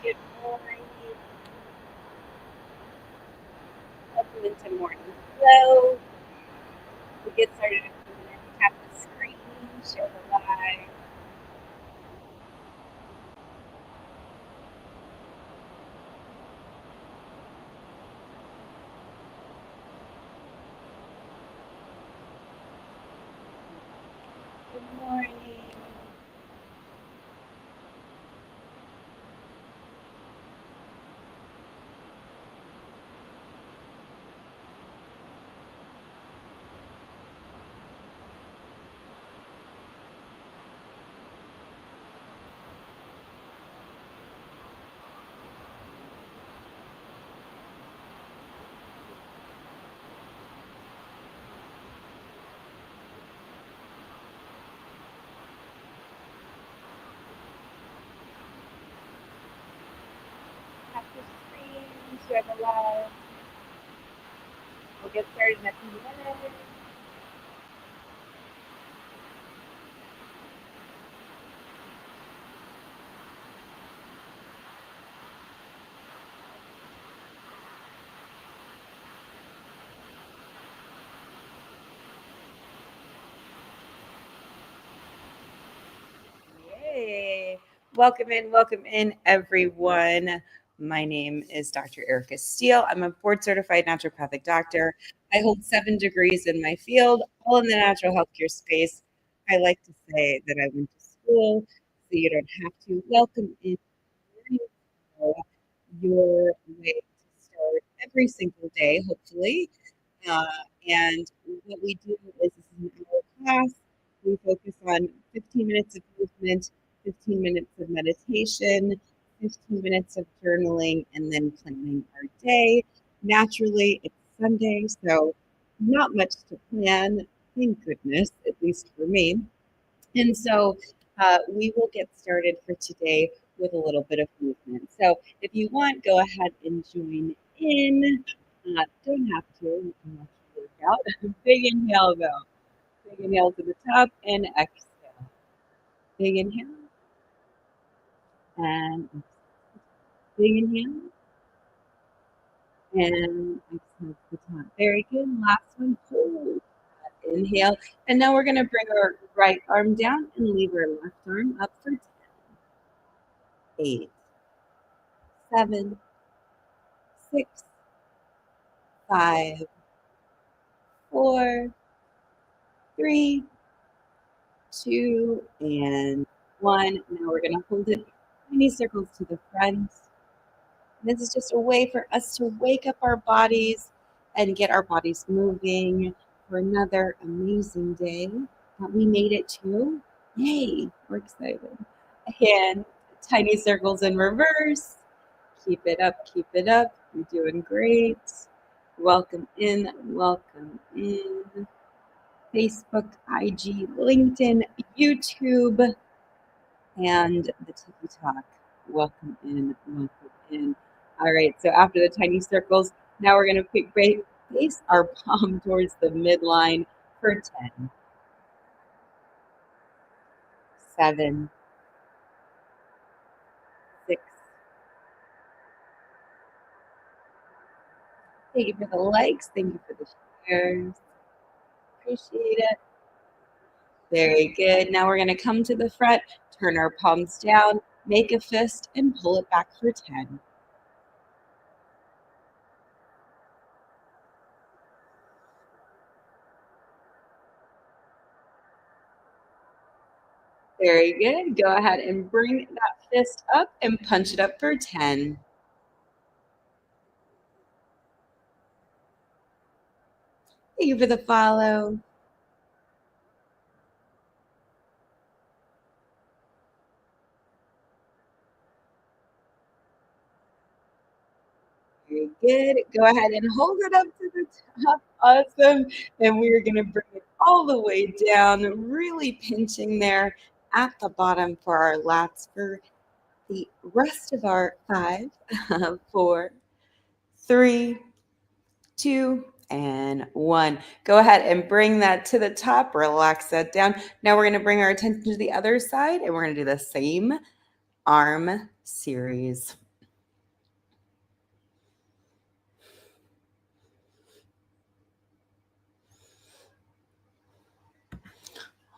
Good morning. Welcome into morning flow. We get started in a few minutes. Tap the screen, share the live. Good morning. Tap the screen, share the live. We'll get started in a few minutes. Yay. Welcome in, everyone. My name is Dr. Erica Steele. I'm a board certified naturopathic doctor. I hold 7 degrees in my field, all in the natural healthcare space. I like to say that I went to school so you don't have to. Welcome in your way to start every single day, hopefully. Uh, and what we do is this is an hour class. We focus on 15 minutes of movement, 15 minutes of meditation, 15 minutes of journaling, and then planning our day. Naturally, it's Sunday, so not much to plan, thank goodness, at least for me. And so we will get started for today with a little bit of movement. So if you want, go ahead and join in. Don't have to. You can watch the workout. Big inhale, though. Big inhale to the top and exhale. Big inhale and exhale. Big inhale and exhale to the top. Very good. Last one. Hold. Inhale. And now we're going to bring our right arm down and leave our left arm up for 10, 8, 7, 6, 5, 4, 3, 2, and 1. Now we're going to hold it tiny circles to the front. This is just a way for us to wake up our bodies and get our bodies moving for another amazing day that we made it to. Yay, we're excited. And tiny circles in reverse. Keep it up, keep it up. You're doing great. Welcome in, welcome in. Facebook, IG, LinkedIn, YouTube, and the TikTok. Welcome in, welcome in. All right, so after the tiny circles, now we're going to place our palm towards the midline for 10, 7, 6. Thank you for the likes. Thank you for the shares. Appreciate it. Very good. Now we're going to come to the front, turn our palms down, make a fist, and pull it back for 10. Very good. Go ahead and bring that fist up and punch it up for 10. Thank you for the follow. Very good. Go ahead and hold it up to the top. Awesome. And we're going to bring it all the way down, really pinching there at the bottom for our lats for the rest of our 5, 4, 3, 2, and 1. Go ahead and bring that to the top. Relax that down. Now we're going to bring our attention to the other side and we're going to do the same arm series.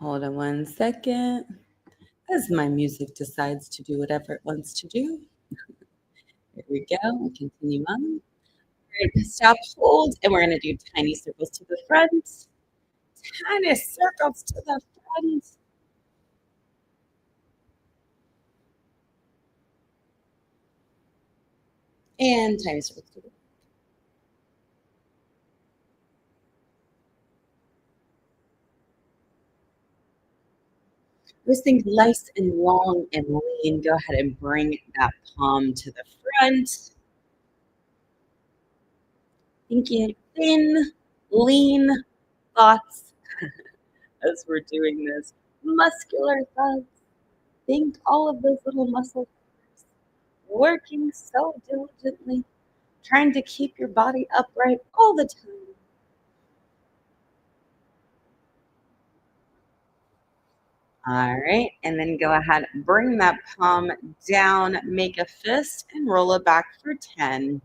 Hold on 1 second. As my music decides to do whatever it wants to do. Here we go. We'll continue on. We're going to stop, hold, and we're going to do tiny circles to the front. Tiny circles to the front. And tiny circles to the front. Just think nice and long and lean. Go ahead and bring that palm to the front. Thinking thin, lean thoughts as we're doing this. Muscular thoughts. Think all of those little muscle fibers working so diligently, trying to keep your body upright all the time. All right, and then go ahead, bring that palm down, make a fist, and roll it back for 10.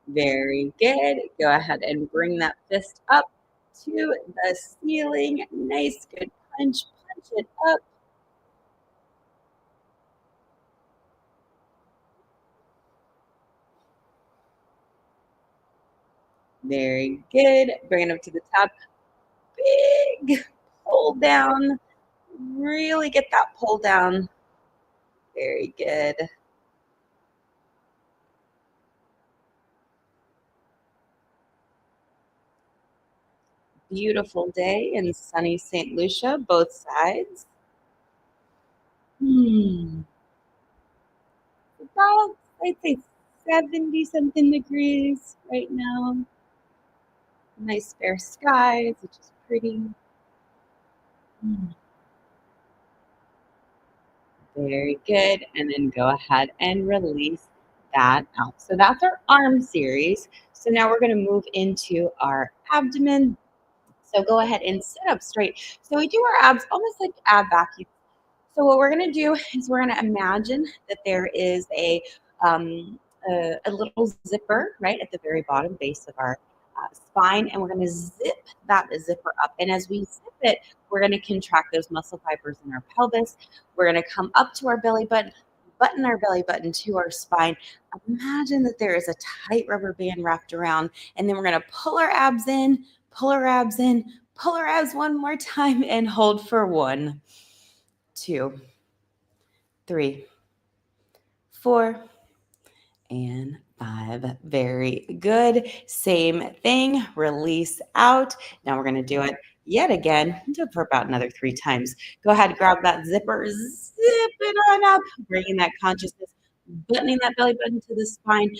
Very good. Go ahead and bring that fist up to the ceiling. Nice, good punch. Punch it up. Very good. Bring it up to the top. Big pull down. Really get that pull down. Very good. Beautiful day in sunny St. Lucia, both sides. About, I'd say 70 something degrees right now. Nice fair skies, which is pretty. Very good. And then go ahead and release that out. So that's our arm series. So now we're going to move into our abdomen. So go ahead and sit up straight. So we do our abs almost like ab vacuum. So what we're going to do is we're going to imagine that there is um, a little zipper right at the very bottom base of our spine, and we're going to zip that zipper up. And as we zip it, we're going to contract those muscle fibers in our pelvis. We're going to come up to our belly button, button our belly button to our spine. Imagine that there is a tight rubber band wrapped around, and then we're going to pull our abs in, pull our abs in, pull our abs one more time, and hold for 1, 2, 3, 4, and 5. Very good. Same thing. Release out. Now we're going to do it yet again. Do it for about another 3 times. Go ahead, grab that zipper, zip it on up, bringing that consciousness, buttoning that belly button to the spine.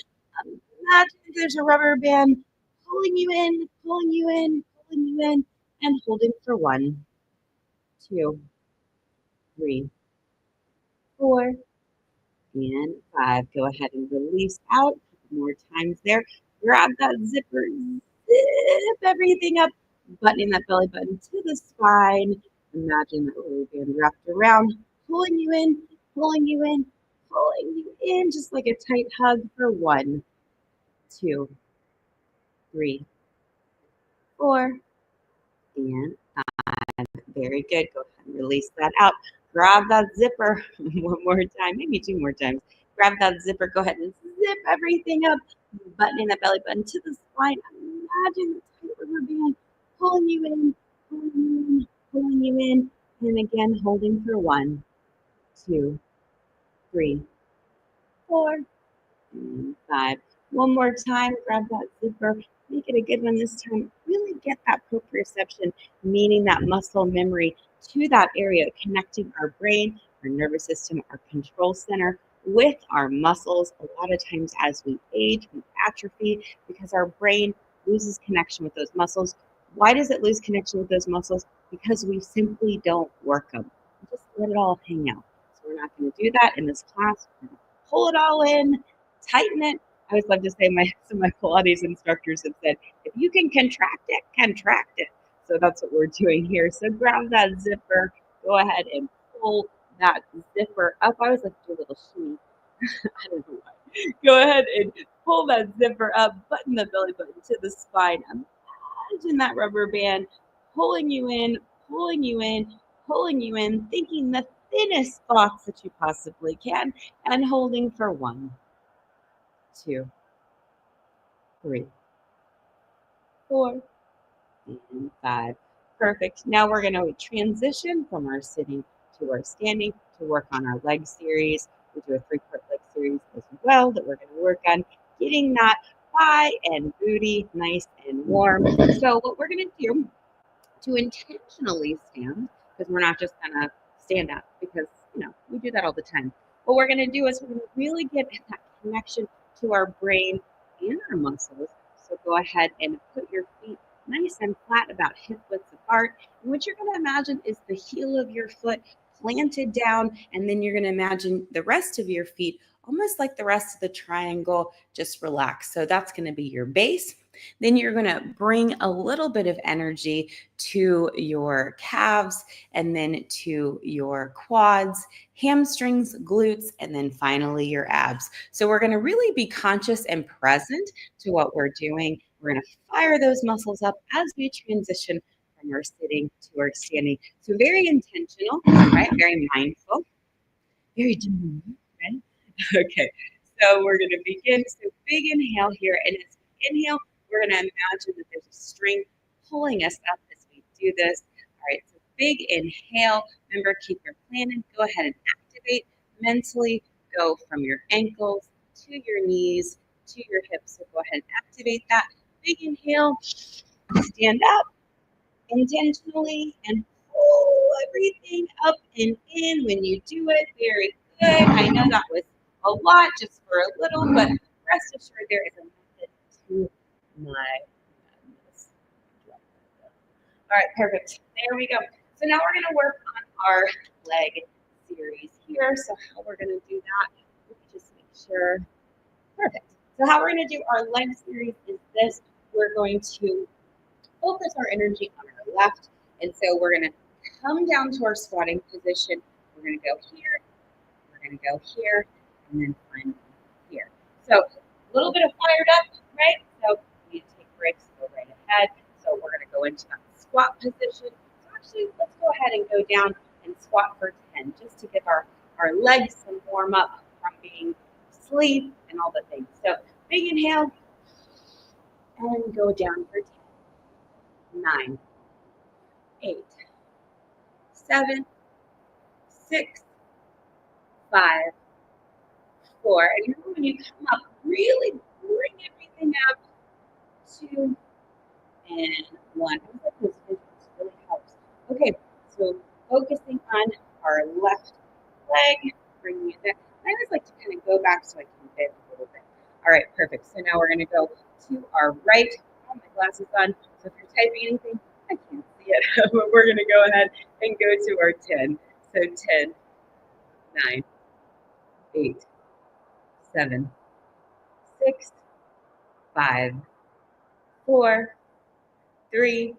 Imagine there's a rubber band pulling you in, pulling you in, pulling you in, and holding for 1, 2, 3, 4, and 5. Go ahead and release out. More times there. Grab that zipper, zip everything up, buttoning that belly button to the spine. Imagine that little band wrapped around, pulling you in, pulling you in, pulling you in, just like a tight hug for 1, 2, 3, 4, and very good. Go ahead and release that out. Grab that zipper 1 more time, maybe 2 more times. Grab that zipper. Go ahead and zip everything up, buttoning that belly button to the spine. Imagine the tight rubber band pulling you in, pulling you in, pulling you in. And again, holding for 1, 2, 3, 4, and 5. 1 more time, grab that zipper. Make it a good one this time. Really get that proprioception, meaning that muscle memory to that area, connecting our brain, our nervous system, our control center with our muscles. A lot of times as we age, we atrophy because our brain loses connection with those muscles. Why does it lose connection with those muscles? Because we simply don't work them. We just let it all hang out. So we're not going to do that in this class. We're going to pull it all in, tighten it. I always love to say some of my Pilates instructors have said, if you can contract it, contract it. So that's what we're doing here. So grab that zipper, go ahead and pull that zipper up. I always like to do a little shimmy I don't know why. Go ahead and pull that zipper up, button the belly button to the spine. Imagine that rubber band pulling you in, pulling you in, pulling you in, thinking the thinnest spots that you possibly can, and holding for 1, 2, 3, 4, and 5. Perfect. Now we're going to transition from our sitting to our standing to work on our leg series. We do a 3-part leg series as well that we're going to work on getting that thigh and booty nice and warm. So what we're going to do to intentionally stand, because we're not just going to stand up because, we do that all the time. What we're going to do is we're going to really get that connection to our brain and our muscles. So go ahead and put your feet nice and flat, about hip width apart. And what you're going to imagine is the heel of your foot planted down, and then you're going to imagine the rest of your feet almost like the rest of the triangle, just relax. So that's going to be your base. Then you're going to bring a little bit of energy to your calves, and then to your quads, hamstrings, glutes, and then finally your abs. So we're going to really be conscious and present to what we're doing. We're going to fire those muscles up as we transition from our sitting to our standing. So very intentional, right? Very mindful, very demure, right? Okay, so we're going to begin. So big inhale here, and as we inhale, we're going to imagine that there's a string pulling us up as we do this. All right, so big inhale. Remember, keep your plan and go ahead and activate mentally. Go from your ankles to your knees to your hips. So go ahead and activate that. Big inhale. Stand up intentionally and pull everything up and in when you do it. Very good. I know that was a lot just for a little, but rest assured there is a method to my madness. All right, perfect. There we go. So now we're going to work on our leg series here. So how we're going to do that, let me just make sure. Perfect. So how we're going to do our leg series is this. We're going to focus our energy on our left. And so we're going to come down to our squatting position. We're going to go here. We're going to go here. And then finally here. So a little bit of fired up, right? So we need to take breaks, go right ahead. So we're going to go into that squat position. So actually, let's go ahead and go down and squat for 10, just to give our legs some warm up from being asleep and all the things. So big inhale and go down for 10. 9, 8, 7, 6, 5, 4. And remember, when you come up, really bring everything up. 2 and 1. I think those visuals really helps. Okay, so focusing on our left leg, bringing it down. I always like to kind of go back so I can bend a little bit. All right, perfect. So now we're going to go to our right. Oh, my glasses on. So if you're typing anything, I can't see it. But we're going to go ahead and go to our 10. So 10, 9, 8, 7, 6, 5, 4, 3,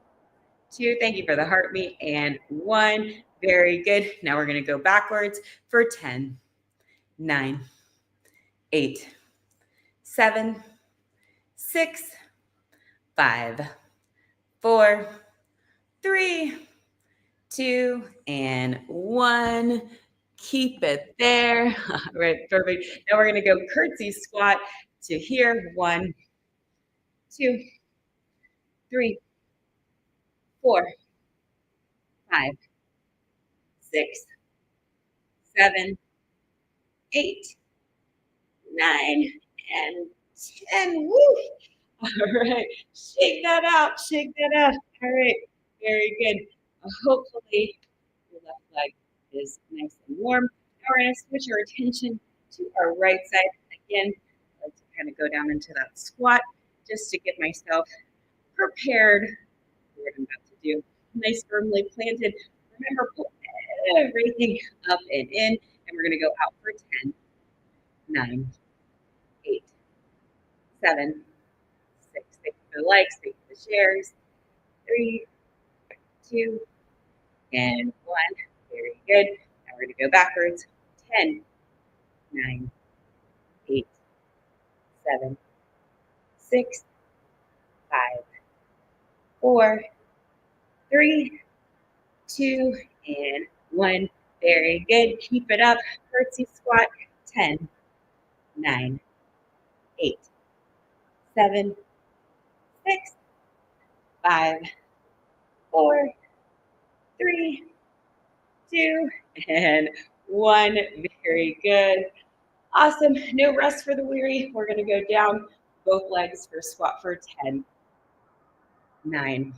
2. Thank you for the heartbeat. And 1. Very good. Now we're going to go backwards for 10, 9, 8, 7, 6, 5, 4, 3, 2, and 1. Keep it there. All right, perfect. Now we're going to go curtsy squat to here. 1, 2, 3, 4, 5, 6, 7, 8, 9, and 10. Woo! All right, shake that out. Shake that out. All right, very good. Hopefully, your left leg is nice and warm. Now we're going to switch our attention to our right side. Again, I like to kind of go down into that squat just to get myself prepared for what I'm about to do. Nice, firmly planted. Remember, pull everything up and in, and we're going to go out for 10, 9, 8, 7, 6. Thank you for the likes, thank you for the shares. 3, 2, and 1. Very good. Now we're going to go backwards. 10, 9, 7, 6, 5, 4, 3, 2, and 1. Very good. Keep it up. Curtsy squat. 10, 9, 8, 7, 6, 5, 4, 3, 2, and 1. Very good. Awesome. No rest for the weary. We're going to go down both legs for squat for 10, 9,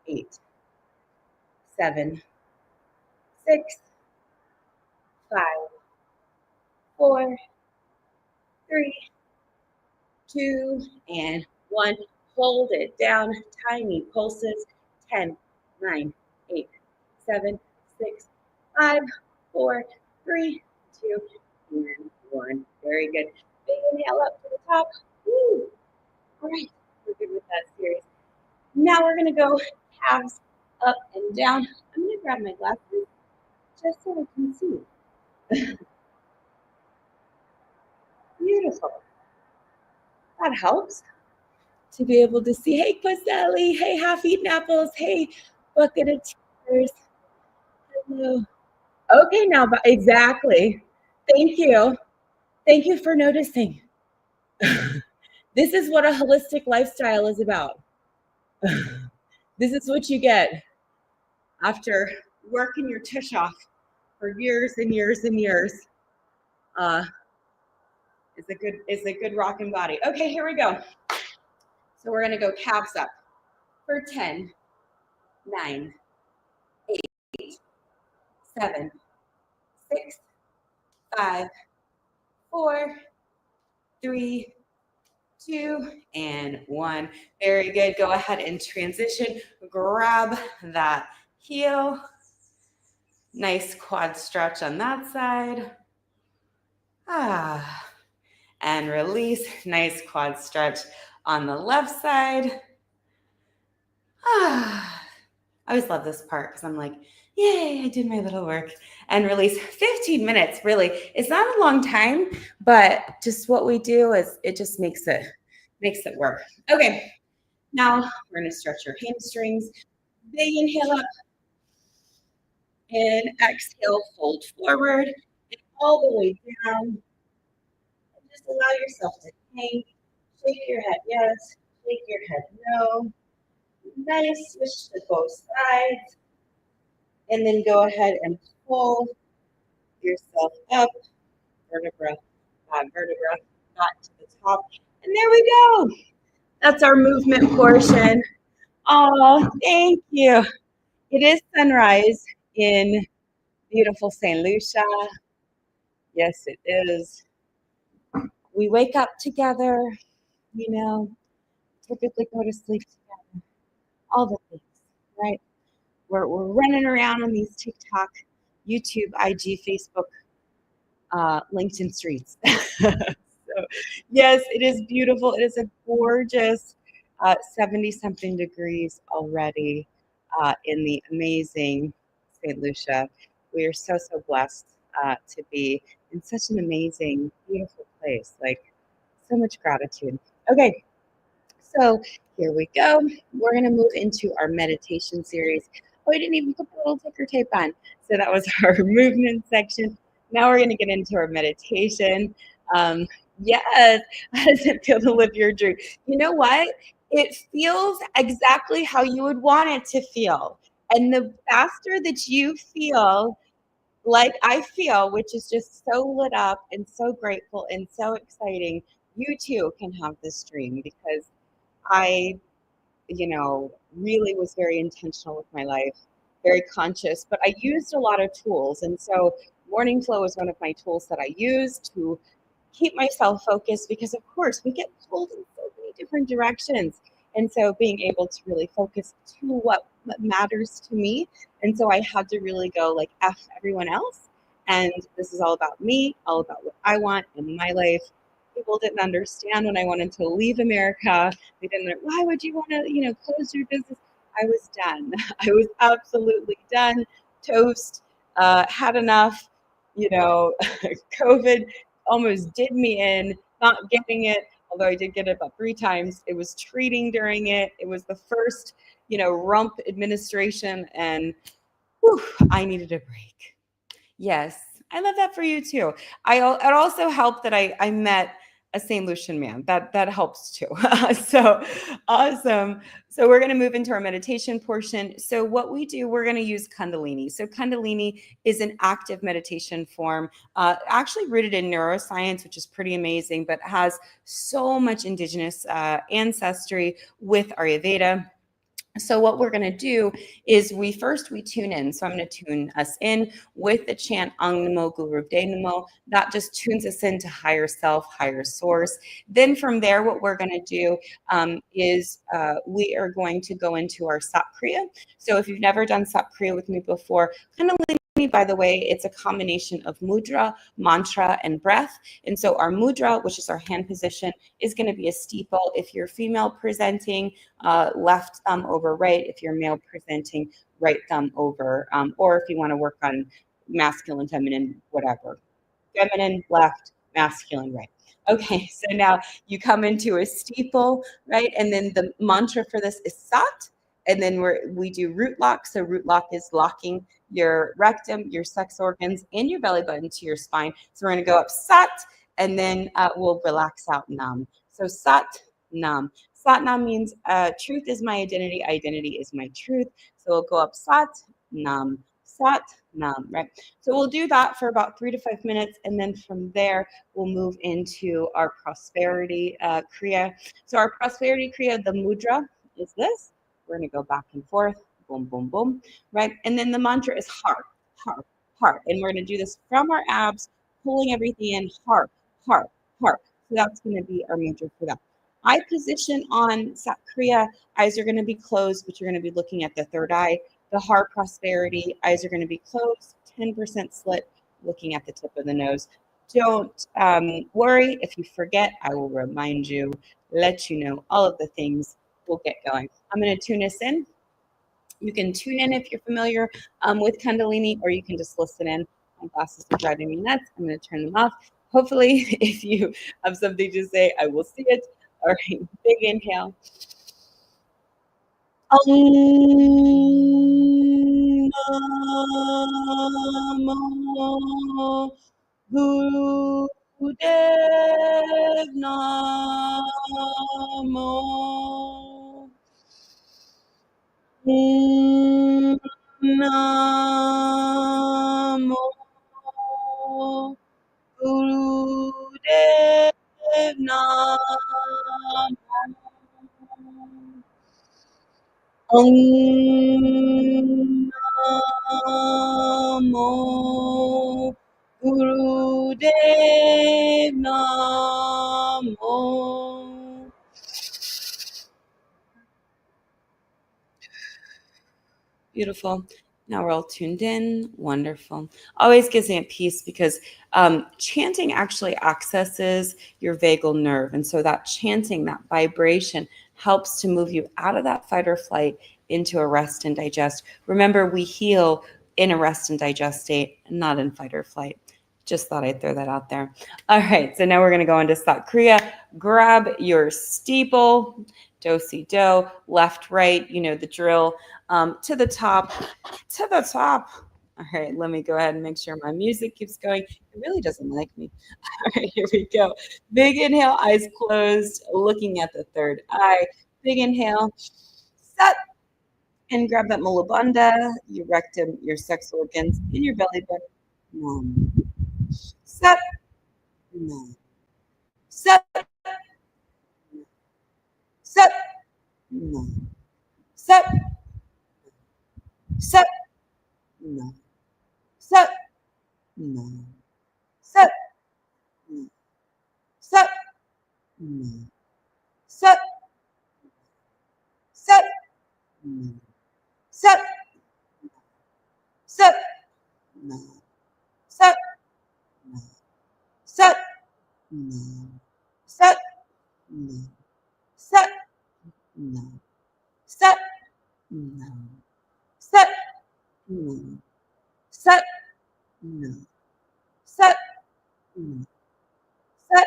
8, 7, 6, 5, 4, 3, 2, and 1. Hold it down. Tiny pulses. 10, 9, 8, 7, 6, 5, 4, 3, 2, and 1. Very good. Big inhale up to the top. Woo. All right. We're good with that series. Now we're going to go calves up and down. I'm going to grab my glasses just so I can see. Beautiful. That helps to be able to see. Hey, Questelli. Hey, half-eaten apples. Hey, bucket of tears. Hello. Okay, now, exactly. Thank you. Thank you for noticing. This is what a holistic lifestyle is about. This is what you get after working your tush off for years and years and years. It's a good rocking body. Okay, here we go. So we're gonna go calves up for 10, 9, 8, 7, 6, 5, 4, 3, 2, and 1. Very good. Go ahead and transition. Grab that heel. Nice quad stretch on that side. And release. Nice quad stretch on the left side. I always love this part because I'm like, yay, I did my little work. And release. 15 minutes, really. It's not a long time, but just what we do is it just makes it work. Okay, now we're going to stretch your hamstrings. Big inhale up. And exhale, fold forward. And all the way down. And just allow yourself to hang. Shake your head yes. Shake your head no. Nice. Switch to both sides. And then go ahead and pull yourself up, vertebra, vertebra, back to the top. And there we go. That's our movement portion. Oh, thank you. It is sunrise in beautiful St. Lucia. Yes, it is. We wake up together, typically go to sleep together. All the things, right? We're running around on these TikTok, YouTube, IG, Facebook, LinkedIn streets. So, yes, it is beautiful. It is a gorgeous 70-something degrees already in the amazing St. Lucia. We are so, so blessed to be in such an amazing, beautiful place. Like, so much gratitude. Okay, so here we go. We're going to move into our meditation series. Oh, I didn't even put the little ticker tape on. So that was our movement section. Now we're going to get into our meditation. Yes, how does it feel to live your dream? You know what? It feels exactly how you would want it to feel. And the faster that you feel like I feel, which is just so lit up and so grateful and so exciting, you too can have this dream because I, really was very intentional with my life, very conscious, but I used a lot of tools. And so morning flow is one of my tools that I use to keep myself focused because of course we get pulled in so many different directions. And so being able to really focus to what matters to me. And so I had to really go like F everyone else. And this is all about me, all about what I want in my life. People didn't understand when I wanted to leave America. They didn't, why would you want to, close your business? I was done. I was absolutely done. Toast, had enough, COVID almost did me in. not getting it, although I did get it about 3 times. It was treating during it. It was the first, rump administration, and whew, I needed a break. Yes, I love that for you too. It also helped that I met a St. Lucian man. That helps too. So awesome. So we're going to move into our meditation portion. So what we do, we're going to use Kundalini. So Kundalini is an active meditation form, actually rooted in neuroscience, which is pretty amazing, but has so much indigenous ancestry with Ayurveda. So what we're going to do is we tune in. So I'm going to tune us in with the chant Ang Namo Guru De Namo. That just tunes us into higher self, higher source. Then from there, what we're going to do is we are going to go into our Sat Kriya. So if you've never done Sat Kriya with me before, kind of, by the way, it's a combination of mudra, mantra, and breath. And so our mudra, which is our hand position, is going to be a steeple. If you're female presenting, left thumb over right. If you're male presenting, right thumb over. Or if you want to work on masculine, feminine, whatever. Feminine, left, masculine, right. Okay, so now you come into a steeple, right? And then the mantra for this is Sat. And then we do root lock. So root lock is locking your rectum, your sex organs, and your belly button to your spine. So we're going to go up Sat, and then we'll relax out Nam. So Sat, Nam. Sat Nam means truth is my identity. Identity is my truth. So we'll go up Sat, Nam, Sat, Nam, right? So we'll do that for about 3 to 5 minutes. And then from there, we'll move into our prosperity Kriya. So our prosperity Kriya, the mudra is this. We're going to go back and forth, boom, boom, boom, right? And then the mantra is heart, heart, heart. And we're going to do this from our abs, pulling everything in, heart, heart, heart. So that's going to be our mantra for that. Eye position on Sat Kriya, eyes are going to be closed, but you're going to be looking at the third eye. The heart prosperity, eyes are going to be closed, 10% slit, looking at the tip of the nose. Don't worry if you forget. I will remind you, let you know all of the things. We'll get going. I'm going to tune us in. You can tune in if you're familiar with Kundalini, or you can just listen in. My glasses are driving me nuts. I'm going to turn them off. Hopefully, if you have something to say, I will see it. All right, big inhale. Om Namo Gurudev Namo. Om Namo Gurudev Namo. Om Namo Gurudev Namo. Beautiful. Now we're all tuned in. Wonderful. Always gives me a peace because chanting actually accesses your vagal nerve. And so that chanting, that vibration helps to move you out of that fight or flight into a rest and digest. Remember, we heal in a rest and digest state, not in fight or flight. Just thought I'd throw that out there. All right, so now we're going to go into Sat Kriya. Grab your steeple, do-si-do, left, right, you know the drill, to the top, to the top. All right, let me go ahead and make sure my music keeps going. It really doesn't like me. All right, here we go. Big inhale, eyes closed, looking at the third eye. Big inhale, Sat, and grab that mulabandha, your rectum, your sex organs, in your belly button. Nam. Sat, Nam. Sat, Sat, Nam. Sat, Sat, Nam. Sat, Nam. Sat, Nam. Sat, Nam. Sat, Sat, Nam. Sat, Sat, Nam. Sat, Nam. Sat, Nam. Sat, Nam. Sat, Nam. Sat, Nam. Sat, Nam. Sat, Nam. Sat, Nam. Sat,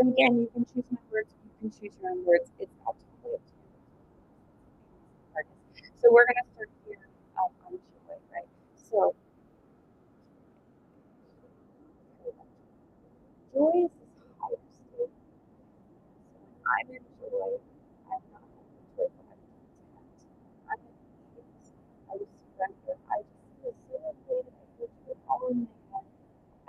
So again, you can choose my words, you can choose your own words. It's all totally up to you. So we're going to start here on joy, right? So joy is this higher state. So when I'm in joy, I'm not joyful, I'm content. I'm at peace. I surrender. I just feel so elevated. I feel joy all in my head.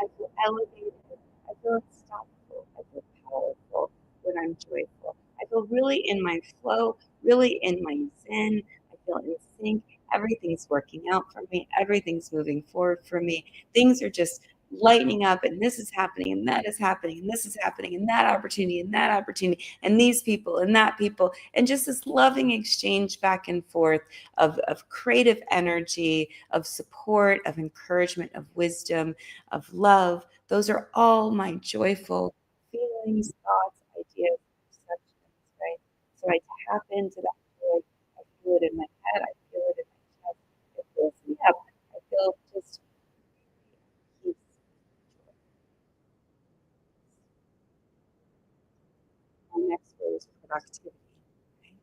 I feel elevated. I feel unstoppable. I feel powerful when I'm joyful. I feel really in my flow, really in my zen. I feel in sync. Everything's working out for me. Everything's moving forward for me. Things are just lightening up, and this is happening, and that is happening, and this is happening, and that opportunity, and that opportunity, and these people, and that people, and just this loving exchange back and forth of creative energy, of support, of encouragement, of wisdom, of love. Those are all my joyful feelings, thoughts, ideas, perceptions, right? So I tap into that joy. I feel it in my head. I feel it in my chest. It fills me up. I feel just peace. My next word is productivity. Right?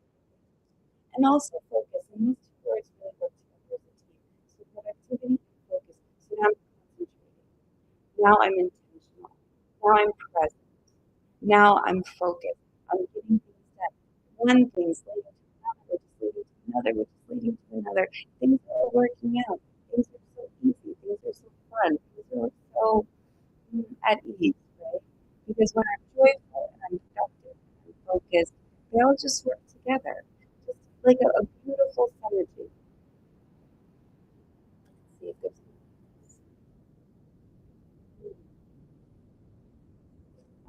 And also focus. And these two words really work together as a team. So productivity and focus. So now I'm concentrating. Now I'm intentional. Now I'm present. Now I'm focused. I'm getting things done. One thing's leading to another, which is leading to another, which is leading to another. Things are working out. Things are so easy. Things are so fun. Things are so at ease, right? Because when I'm joyful and I'm productive and focused, they all just work together. Just like a beautiful synergy. Let's see if there's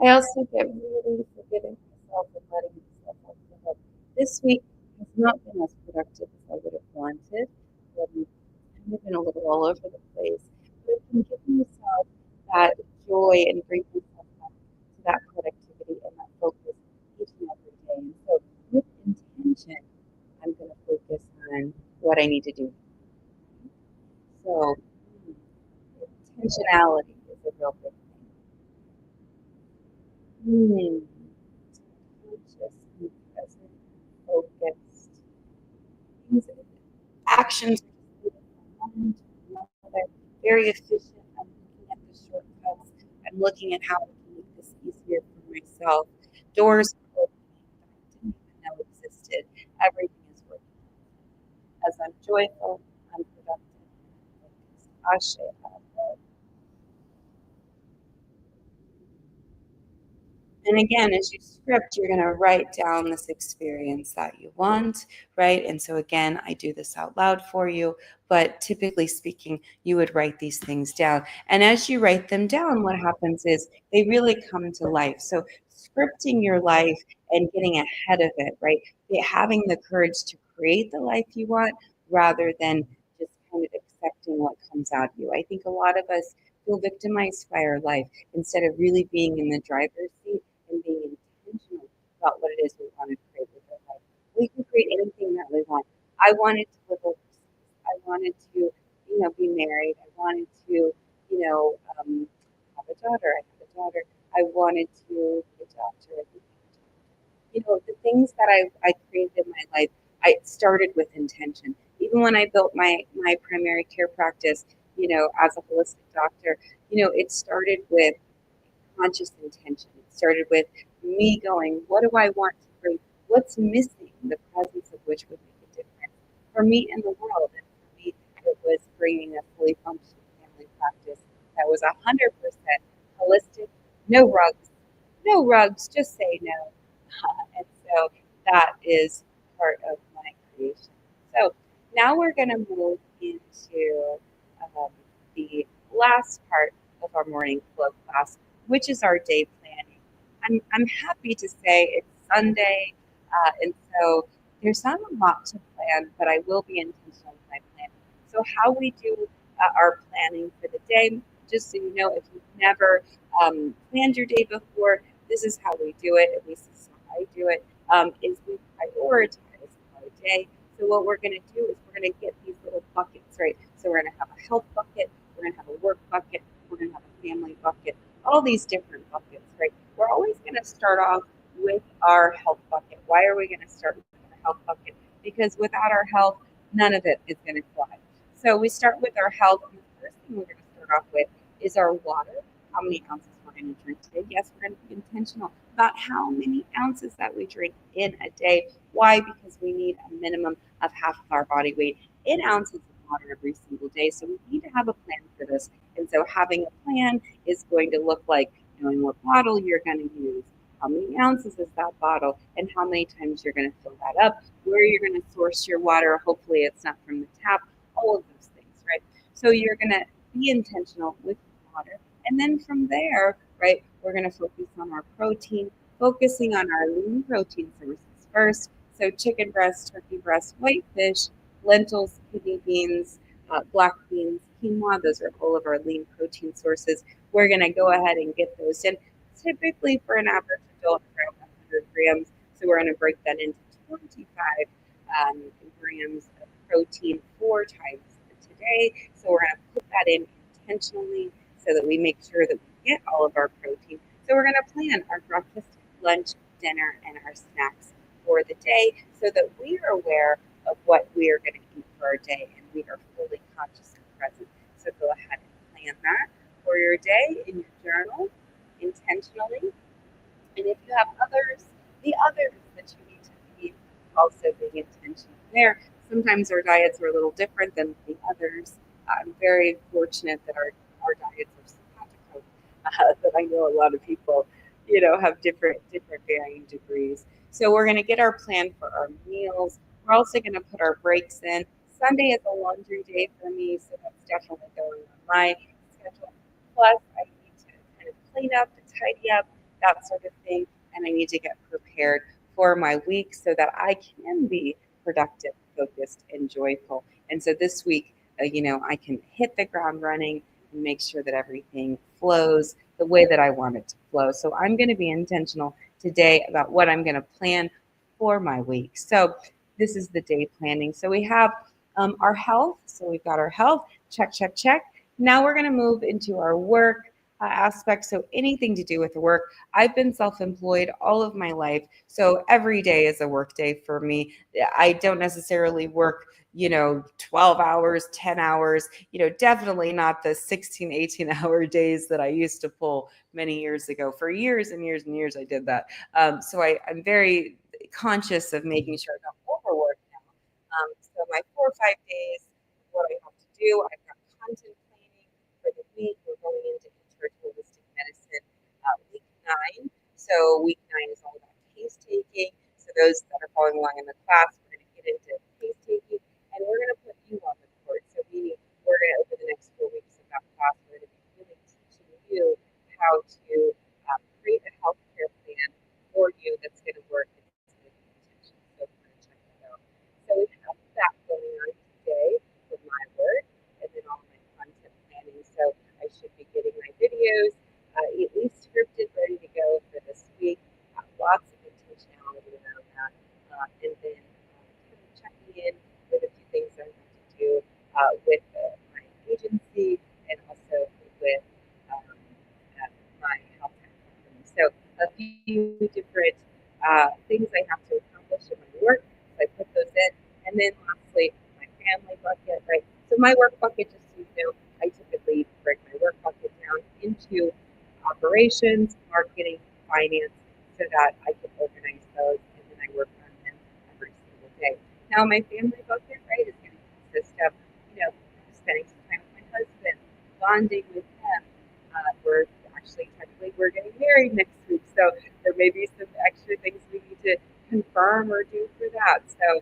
I also get really forgiving myself and letting myself off the hook. This week has not been as productive as I would have wanted. I've been a little all over the place. But I can give myself that joy and bring myself back to that productivity and that focus each and every day. And so with intention, I'm going to focus on what I need to do. So intentionality is a real big thing. Conscious and present, focused. Things, actions are from one to another, very efficient. I'm looking at the shortcuts. I'm looking at how I can make this easier for myself. Doors are opening that I didn't even know existed. Everything is working. As I'm joyful, I'm productive, and focused. Ashe, Ava. And again, as you script, you're going to write down this experience that you want, right? And so again, I do this out loud for you, but typically speaking, you would write these things down. And as you write them down, what happens is they really come to life. So scripting your life and getting ahead of it, right? Having the courage to create the life you want rather than just kind of accepting what comes at you. I think a lot of us feel victimized by our life instead of really being in the driver's seat and being intentional about what it is we want to create with our life. We can create anything that we want. I wanted to live overseas. I wanted to, be married. I wanted to, have a daughter. I have a daughter. I wanted to be a doctor. The things that I created in my life, I started with intention. Even when I built my primary care practice, as a holistic doctor, it started with conscious intention. It started with me going, what do I want to bring? What's missing? The presence of which would make a difference for me in the world. And for me, it was bringing a fully functioning family practice that was 100% holistic, no rugs, no rugs, just say no. And so that is part of my creation. So now we're going to move into um, the last part of our morning flow class, which is our day planning. I'm happy to say it's Sunday, and so there's not a lot to plan, but I will be intentional with my planning. So how we do our planning for the day, just so you know, if you've never planned your day before, this is how we do it. At least this is how I do it. Is we prioritize our day. So what we're going to do is we're going to get these little buckets, right? So we're going to have a health bucket, we're going to have a work bucket, we're going to have a family bucket, all these different buckets, right? We're always going to start off with our health bucket. Why are we going to start with our health bucket? Because without our health, none of it is going to fly. So we start with our health, and the first thing we're going to start off with is our water. How many ounces we're going to drink today? Yes, we're going to be intentional about how many ounces that we drink in a day. Why? Because we need a minimum of half of our body weight in ounces of water every single day. So we need to have a plan for this. And so having a plan is going to look like knowing what bottle you're going to use, how many ounces is that bottle, and how many times you're going to fill that up, where you're going to source your water. Hopefully it's not from the tap, all of those things, right? So you're going to be intentional with water. And then from there, right, we're going to focus on our protein, focusing on our lean protein sources first. So chicken breast, turkey breast, white fish, lentils, kidney beans, black beans, quinoa. Those are all of our lean protein sources. We're going to go ahead and get those in. Typically, for an average adult, around 100 grams. So we're going to break that into 25 grams of protein 4 times today. So we're going to put that in intentionally so that we make sure that we get all of our protein. So we're going to plan our breakfast, lunch, dinner, and our snacks for the day so that we are aware of what we are going to eat for our day and we are fully conscious and present. So go ahead and plan that for your day in your journal intentionally. And if you have the others that you need to feed, also being intentional there. Sometimes our diets are a little different than the others. I'm very fortunate that our diets are simpatico, that I know a lot of people, have different varying degrees. So we're going to get our plan for our meals. We're also going to put our breaks in. Sunday is a laundry day for me, so that's definitely going on my schedule. Plus, I need to kind of clean up and tidy up, that sort of thing. And I need to get prepared for my week so that I can be productive, focused, and joyful. And so this week, I can hit the ground running and make sure that everything flows the way that I want it to flow. So I'm going to be intentional today about what I'm going to plan for my week. So this is the day planning. So we have our health. So we've got our health, check, check, check. Now we're going to move into our work aspect. So anything to do with work. I've been self-employed all of my life. So every day is a work day for me. I don't necessarily work 12 hours, 10 hours, definitely not the 16, 18-hour days that I used to pull many years ago. For years and years and years, I did that. So I'm very conscious of making sure I don't overwork now. So my 4 or 5 days, what I have to do, I've got content planning for the week. We're going into Church Holistic Medicine week 9. So week 9 is all about case taking. So those that are following along in the class, we're going to get into case taking, and we're going to put you on the court. So meaning we're going to, over the next 4 weeks of that class, we're going to be really teaching you how to create a healthcare plan for you that's going to work. It's going to be intentional. So we're going to check that out. So we have that going on today for my work and then all my content planning. So I should be getting my videos at least scripted, ready to go for this week. Lots of intentionality around that. And then kind of checking in with a few things I have to do with my agency and also with my health tech company. So a few different things I have to accomplish in my work. So I put those in. And then lastly, my family bucket, right? So my work bucket, just so you know, I typically break my work bucket down into operations, marketing, finance, so that I can organize those and then I work on them every single day. Now my family bucket, right, is going to consist of, spending some time with my husband, bonding with him. We're actually technically we're getting married next week, so there may be some extra things we need to confirm or do for that. So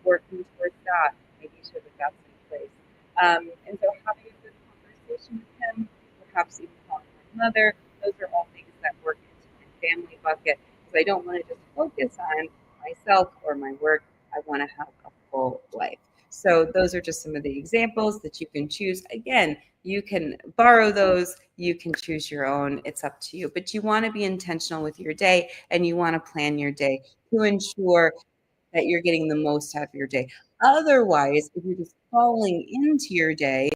working towards that, making sure that that's in place. And so having a good conversation with him, perhaps even calling my mother, those are all things that work into my family bucket. So I don't want to just focus on myself or my work. I want to have a full life. So those are just some of the examples that you can choose. Again, you can borrow those, you can choose your own, it's up to you. But you want to be intentional with your day and you want to plan your day to ensure that you're getting the most out of your day. Otherwise, if you're just falling into your day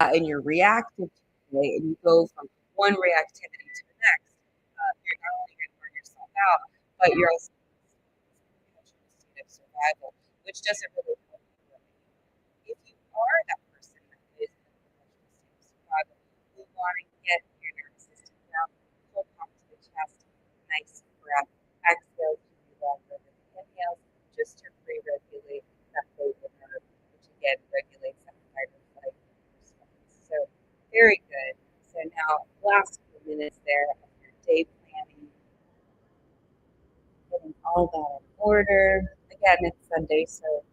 and you're reactive to the day and you go from one reactivity to the next, you're not only out, but you're also in a state of survival, which doesn't really help you. If you are that person that is in a professional state of survival, we want to get your nervous system down, pull pump to the chest, nice breath, exhale to be longer than inhales, just to re-regulate that vagal nerve, which again regulates that fight or flight response. So very good. So now last few minutes there of your day planning, getting all that in order. Again, it's Sunday, so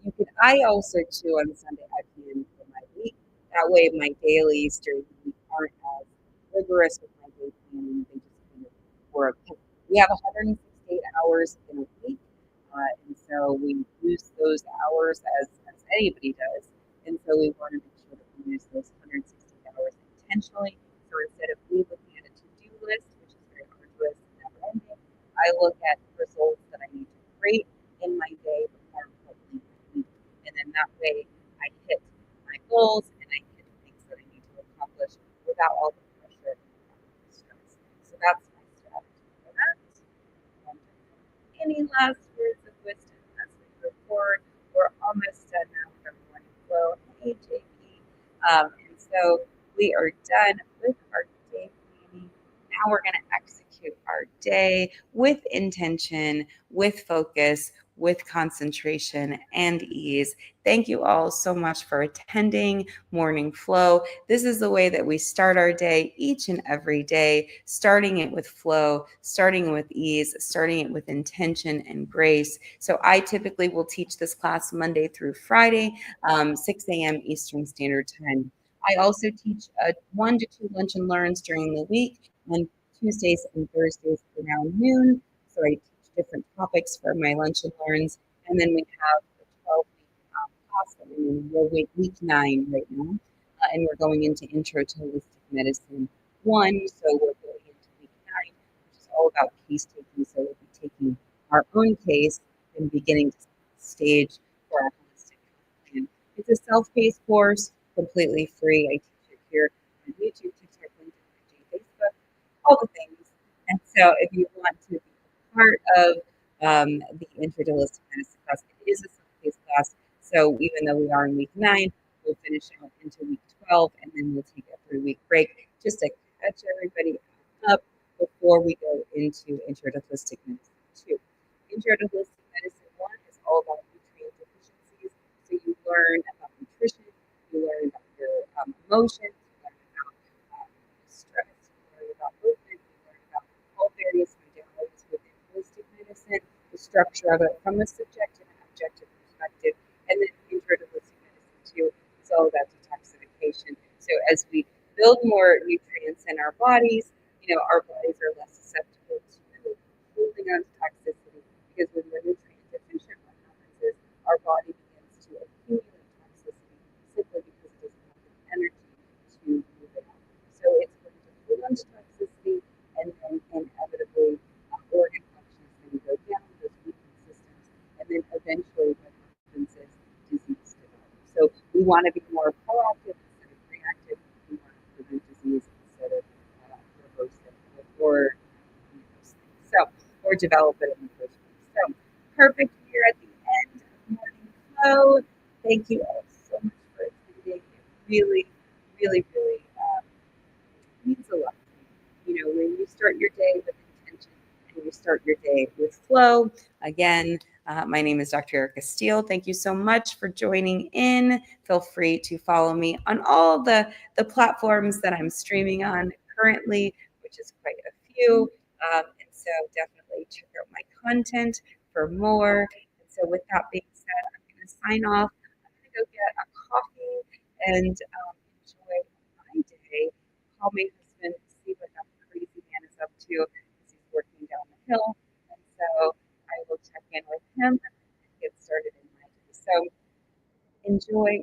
you can. I also too on Sunday I plan for my week. That way, my dailies during the week aren't as rigorous with my day planning. They just kind of work. We have 168 hours in a week, and so we use those hours as anybody does. And so we want to make sure that we use those 168 hours intentionally. So instead of me looking at a to-do list, which is very arduous and never ending, I look at results that I need to create in my day, but more importantly, my week. And then that way I hit my goals and I hit things that I need to accomplish without all the pressure and stress. So that's my strategy for that. Any last words of wisdom as we move forward? We're almost done now with our morning flow. Hey, JP. And so we are done with our day planning. Now we're going to execute our day with intention, with focus, with concentration and ease. Thank you all so much for attending Morning Flow. This is the way that we start our day each and every day, starting it with flow, starting with ease, starting it with intention and grace. So I typically will teach this class Monday through Friday, 6 a.m. Eastern Standard Time. I also teach 1 to 2 lunch and learns during the week on Tuesdays and Thursdays around noon. So I teach different topics for my lunch and learns. And then we have the 12-week class that we're in. We're week 9 right now. And we're going into Intro to Holistic Medicine 1. So we're going into week 9, which is all about case taking. So we'll be taking our own case and beginning to stage for our holistic health plan. It's a self-paced course, completely free. I teach it here on YouTube, TikTok, LinkedIn, Facebook, all the things. And so if you want to be part of the Intro to Holistic Medicine class, it is a self-paced class. So even though we are in week 9, we'll finish out into week 12, and then we'll take a 3-week break just to catch everybody up before we go into Intro to Holistic Medicine 2. Intro to Holistic Medicine 1 is all about nutrient deficiencies. So you learn about nutrition, you learn about your emotions, you learn about stress, you learn about movement, you learn about all various modalities within holistic medicine, the structure of it from a subjective and objective perspective. And then Intro to Holistic Medicine 2 is all about detoxification. So as we build more nutrients in our bodies, our bodies are less susceptible to holding on to toxicity, because when we're nutrient deficient, what happens is our body begins to accumulate toxicity simply because it doesn't have the energy to move it out. So it's going to hold on to toxicity, and then inevitably organ function is going to go down, those weakened systems, and then eventually what happens is disease develops. So we want to be more proactive instead of reactive. We want to prevent disease instead of reverse it or or develop it in the first place. So perfect here at the end of Morning Flow. Thank you all so much for attending. It really, really, really means a lot to me. When you start your day with intention and you start your day with flow. Again, my name is Dr. Erica Steele. Thank you so much for joining in. Feel free to follow me on all the platforms that I'm streaming on currently, which is quite a few. And so definitely check out my content for more. And so with that being said, I'm going to sign off. I'm going to go get a coffee and enjoy my day. Call my husband to see what that crazy man is up to, because he's working down the hill. And so I will check in with him and get started in my day. So enjoy